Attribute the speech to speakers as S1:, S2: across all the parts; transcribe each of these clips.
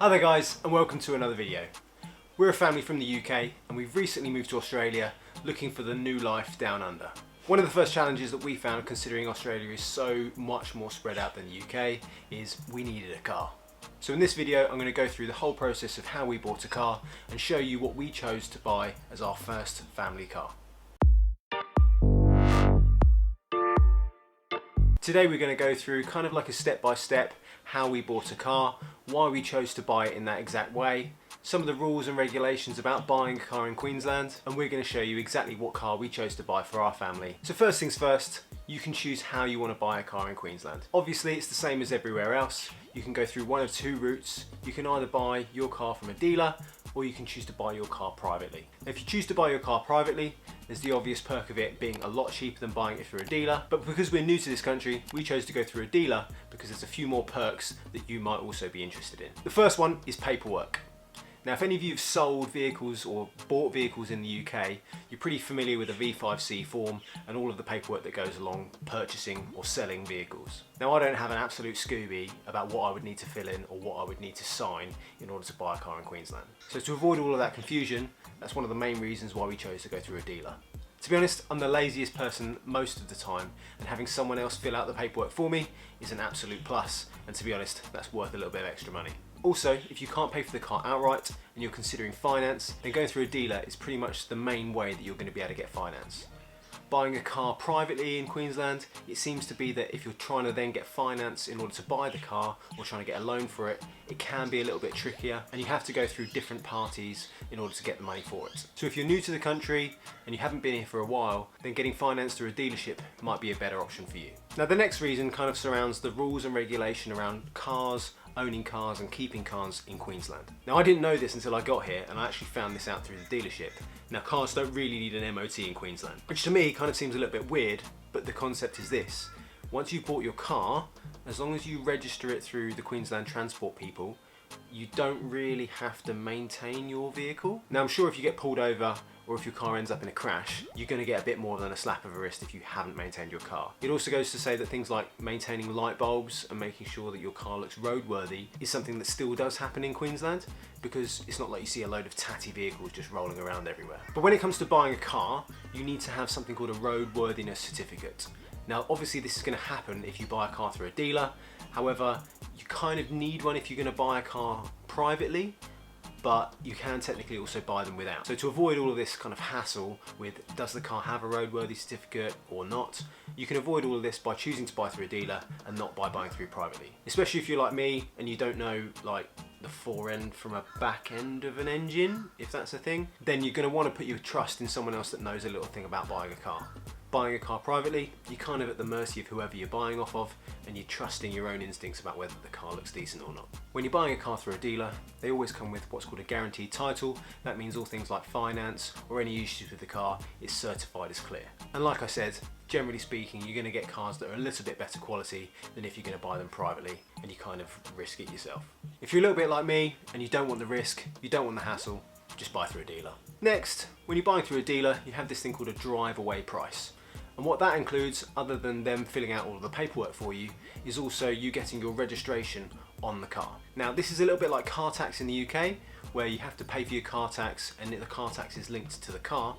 S1: Hi there guys, and welcome to another video. We're a family from the UK and we've recently moved to Australia looking for the new life down under. One of the first challenges that we found, considering Australia is so much more spread out than the UK, is we needed a car. So in this video I'm going to go through the whole process of how we bought a car and show you what we chose to buy as our first family car. Today we're going to go through kind of like a step-by-step how we bought a car, why we chose to buy it in that exact way, some of the rules and regulations about buying a car in Queensland, and we're going to show you exactly what car we chose to buy for our family. So first things first, you can choose how you want to buy a car in Queensland. Obviously it's the same as everywhere else. You can go through one of two routes. You can either buy your car from a dealer or you can choose to buy your car privately. If you choose to buy your car privately, there's the obvious perk of it being a lot cheaper than buying it through a dealer, but because we're new to this country, we chose to go through a dealer because there's a few more perks that you might also be interested in. The first one is paperwork. Now, if any of you have sold vehicles or bought vehicles in the UK, you're pretty familiar with the V5C form and all of the paperwork that goes along purchasing or selling vehicles. Now, I don't have an absolute Scooby about what I would need to fill in or what I would need to sign in order to buy a car in Queensland. So to avoid all of that confusion, that's one of the main reasons why we chose to go through a dealer. To be honest, I'm the laziest person most of the time, and having someone else fill out the paperwork for me is an absolute plus, and to be honest, that's worth a little bit of extra money. Also, if you can't pay for the car outright and you're considering finance, then going through a dealer is pretty much the main way that you're going to be able to get finance. Buying a car privately in Queensland, it seems to be that if you're trying to then get finance in order to buy the car or trying to get a loan for it, it can be a little bit trickier and you have to go through different parties in order to get the money for it. So if you're new to the country and you haven't been here for a while, then getting finance through a dealership might be a better option for you. Now the next reason kind of surrounds the rules and regulation around cars, owning cars and keeping cars in Queensland. Now I didn't know this until I got here and I actually found this out through the dealership. Now cars don't really need an MOT in Queensland, which to me kind of seems a little bit weird, but the concept is this. Once you've bought your car, as long as you register it through the Queensland Transport people, you don't really have to maintain your vehicle. Now I'm sure if you get pulled over or if your car ends up in a crash, you're going to get a bit more than a slap of a wrist if you haven't maintained your car. It also goes to say that things like maintaining light bulbs and making sure that your car looks roadworthy is something that still does happen in Queensland, because it's not like you see a load of tatty vehicles just rolling around everywhere. But when it comes to buying a car, you need to have something called a roadworthiness certificate. Now obviously this is going to happen if you buy a car through a dealer. However, you kind of need one if you're going to buy a car privately, but you can technically also buy them without. So to avoid all of this kind of hassle with does the car have a roadworthy certificate or not, you can avoid all of this by choosing to buy through a dealer and not by buying through privately. Especially if you're like me and you don't know like the fore end from a back end of an engine, if that's a thing, then you're going to want to put your trust in someone else that knows a little thing about buying a car. Buying a car privately, you're kind of at the mercy of whoever you're buying off of, and you're trusting your own instincts about whether the car looks decent or not. When you're buying a car through a dealer, they always come with what's called a guaranteed title. That means all things like finance or any issues with the car is certified as clear. And like I said, generally speaking, you're going to get cars that are a little bit better quality than if you're going to buy them privately and you kind of risk it yourself. If you're a little bit like me and you don't want the risk, you don't want the hassle, just buy through a dealer. Next, when you're buying through a dealer, you have this thing called a drive away price. And what that includes, other than them filling out all of the paperwork for you, is also you getting your registration on the car. Now this is a little bit like car tax in the UK, where you have to pay for your car tax and the car tax is linked to the car.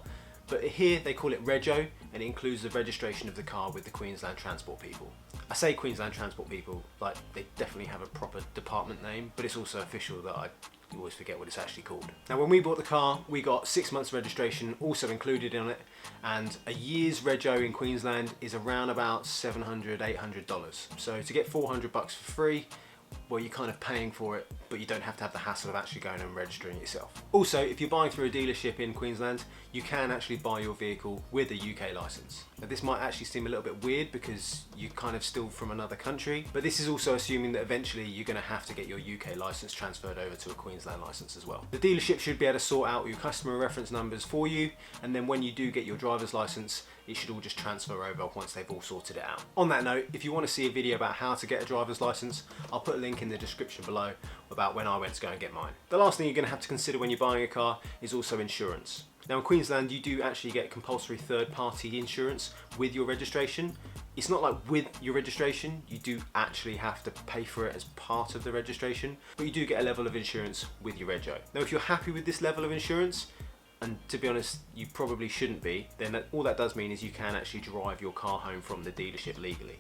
S1: But here they call it Rego, and it includes the registration of the car with the Queensland Transport people. I say Queensland Transport people, like they definitely have a proper department name, but it's also official that I always forget what it's actually called. Now when we bought the car, we got 6 months registration also included in it, and a year's rego in Queensland is around about $700, $800. So to get $400 for free, well, you're kind of paying for it, but you don't have to have the hassle of actually going and registering it yourself. Also, if you're buying through a dealership in Queensland, you can actually buy your vehicle with a UK license. Now this might actually seem a little bit weird because you're kind of still from another country, but this is also assuming that eventually you're going to have to get your UK license transferred over to a Queensland license as well. The dealership should be able to sort out your customer reference numbers for you, and then when you do get your driver's license, it should all just transfer over once they've all sorted it out. On that note, if you want to see a video about how to get a driver's license, I'll put a link in the description below about when I went to go and get mine. The last thing you're going to have to consider when you're buying a car is also insurance. Now in Queensland you do actually get compulsory third-party insurance with your registration. It's not like with your registration, you do actually have to pay for it as part of the registration, but you do get a level of insurance with your rego. Now if you're happy with this level of insurance, and to be honest, you probably shouldn't be, then all that does mean is you can actually drive your car home from the dealership legally.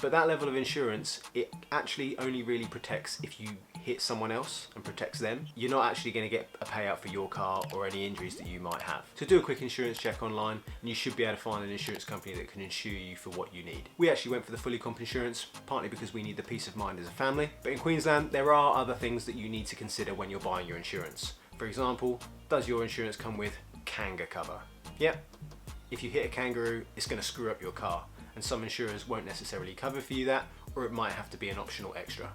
S1: But that level of insurance, it actually only really protects if you hit someone else and protects them. You're not actually going to get a payout for your car or any injuries that you might have. So do a quick insurance check online and you should be able to find an insurance company that can insure you for what you need. We actually went for the fully comp insurance, partly because we need the peace of mind as a family. But in Queensland, there are other things that you need to consider when you're buying your insurance. For example, does your insurance come with Kanga cover? Yep. If you hit a kangaroo, it's going to screw up your car, and some insurers won't necessarily cover for you that, or it might have to be an optional extra.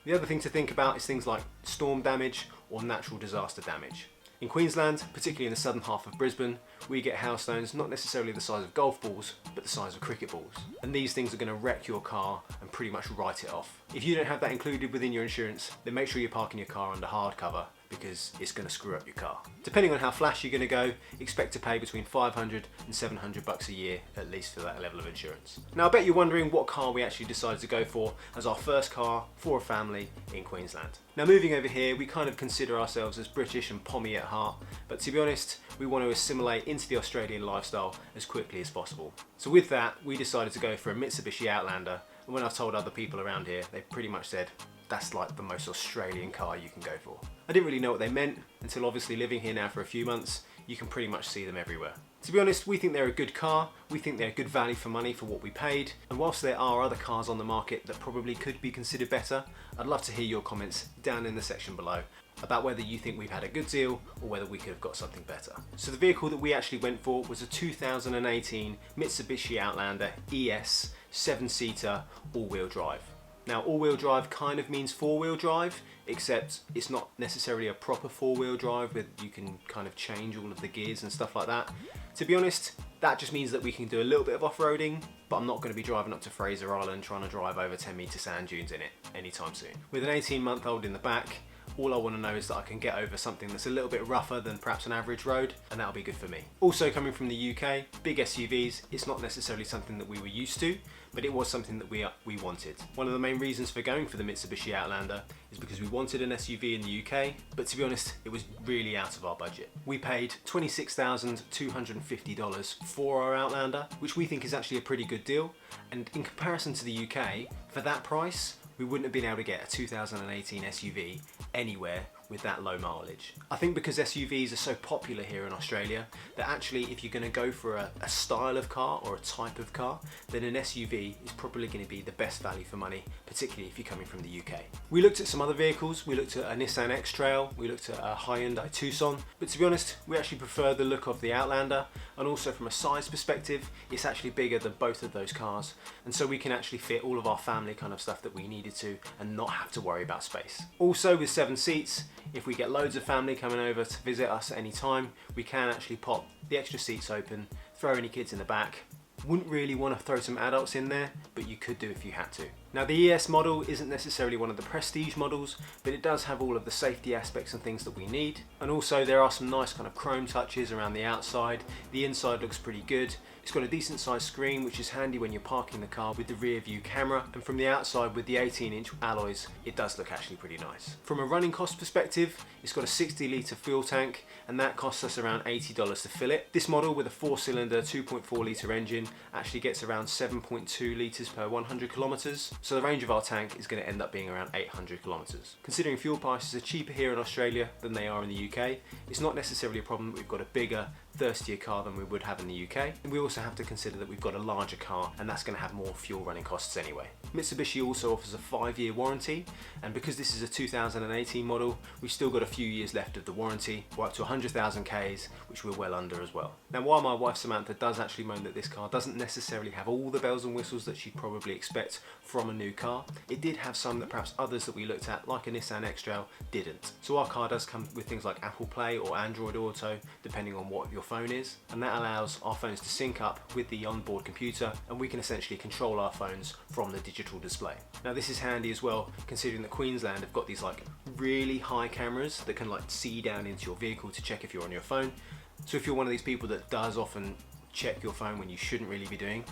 S1: The other thing to think about is things like storm damage or natural disaster damage. In Queensland, particularly in the southern half of Brisbane, we get hailstones not necessarily the size of golf balls, but the size of cricket balls. And these things are going to wreck your car and pretty much write it off. If you don't have that included within your insurance, then make sure you're parking your car under hard cover, because it's going to screw up your car. Depending on how flash you're going to go, expect to pay between 500 and 700 bucks a year, at least for that level of insurance. Now I bet you're wondering what car we actually decided to go for as our first car for a family in Queensland. Now moving over here, we kind of consider ourselves as British and pommy at heart, but to be honest, we want to assimilate into the Australian lifestyle as quickly as possible. So with that, we decided to go for a Mitsubishi Outlander, and when I've told other people around here, they pretty much said, that's like the most Australian car you can go for. I didn't really know what they meant until obviously living here now for a few months, you can pretty much see them everywhere. To be honest, we think they're a good car, we think they're good value for money for what we paid, and whilst there are other cars on the market that probably could be considered better, I'd love to hear your comments down in the section below about whether you think we've had a good deal or whether we could have got something better. So the vehicle that we actually went for was a 2018 Mitsubishi Outlander ES 7-seater all-wheel drive. Now all-wheel drive kind of means four-wheel drive, except it's not necessarily a proper four-wheel drive where you can kind of change all of the gears and stuff like that. To be honest, that just means that we can do a little bit of off-roading, but I'm not going to be driving up to Fraser Island trying to drive over 10-metre sand dunes in it anytime soon. With an 18-month-old in the back, all I want to know is that I can get over something that's a little bit rougher than perhaps an average road, and that'll be good for me. Also coming from the UK, big SUVs, it's not necessarily something that we were used to, but it was something that we wanted. One of the main reasons for going for the Mitsubishi Outlander is because we wanted an SUV in the UK, but to be honest, it was really out of our budget. We paid $26,250 for our Outlander, which we think is actually a pretty good deal, and in comparison to the UK, for that price, we wouldn't have been able to get a 2018 SUV anywhere with that low mileage. I think because SUVs are so popular here in Australia that actually if you're going to go for a style of car or a type of car, then an SUV is probably going to be the best value for money, particularly if you're coming from the UK. We looked at some other vehicles. We looked at a Nissan X-Trail, we looked at a Hyundai Tucson, but to be honest, we actually prefer the look of the Outlander, and also from a size perspective, it's actually bigger than both of those cars, and so we can actually fit all of our family kind of stuff that we needed to and not have to worry about space. Also with 7 seats, if we get loads of family coming over to visit us at any time, we can actually pop the extra seats open, throw any kids in the back. Wouldn't really want to throw some adults in there, but you could do if you had to. Now the ES model isn't necessarily one of the prestige models, but it does have all of the safety aspects and things that we need. And also there are some nice kind of chrome touches around the outside. The inside looks pretty good. It's got a decent sized screen, which is handy when you're parking the car with the rear view camera. And from the outside with the 18-inch alloys, it does look actually pretty nice. From a running cost perspective, it's got a 60-litre fuel tank, and that costs us around $80 to fill it. This model with a 4-cylinder 2.4-litre engine actually gets around 7.2 litres per 100 kilometres. So the range of our tank is going to end up being around 800 kilometres. Considering fuel prices are cheaper here in Australia than they are in the UK, it's not necessarily a problem that we've got a bigger, thirstier car than we would have in the UK. And we also have to consider that we've got a larger car, and that's going to have more fuel running costs anyway. Mitsubishi also offers a 5-year warranty, and because this is a 2018 model, we've still got a few years left of the warranty. We're up to 100,000 Ks, which we're well under as well. Now while my wife Samantha does actually moan that this car doesn't necessarily have all the bells and whistles that she'd probably expect from a new car, it did have some that perhaps others that we looked at, like a Nissan X-Trail, didn't. So our car does come with things like Apple Play or Android Auto, depending on what your phone is, and that allows our phones to sync up with the onboard computer, and we can essentially control our phones from the digital display. Now this is handy as well, considering that Queensland have got these like really high cameras that can like see down into your vehicle to check if you're on your phone. So if you're one of these people that does often check your phone when you shouldn't really be doing,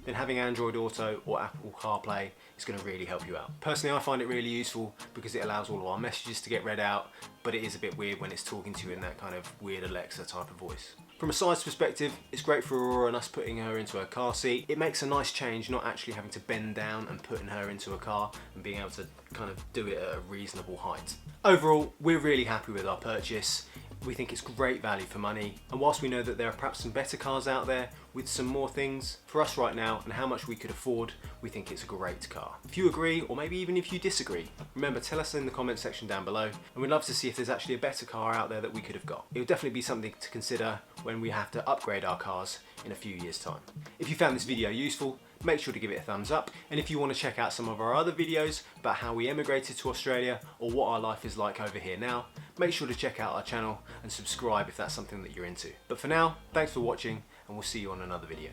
S1: then having Android Auto or Apple CarPlay is going to really help you out. Personally, I find it really useful because it allows all of our messages to get read out, but it is a bit weird when it's talking to you in that kind of weird Alexa type of voice. From a size perspective, it's great for Aurora and us putting her into her car seat. It makes a nice change not actually having to bend down and putting her into a car and being able to kind of do it at a reasonable height. Overall, we're really happy with our purchase. We think it's great value for money, and whilst we know that there are perhaps some better cars out there with some more things, for us right now and how much we could afford, we think it's a great car. If you agree, or maybe even if you disagree, remember, tell us in the comment section down below, and we'd love to see if there's actually a better car out there that we could have got. It would definitely be something to consider when we have to upgrade our cars in a few years' time. If you found this video useful, make sure to give it a thumbs up, and if you want to check out some of our other videos about how we emigrated to Australia or what our life is like over here now, make sure to check out our channel and subscribe if that's something that you're into. But for now, thanks for watching, and we'll see you on another video.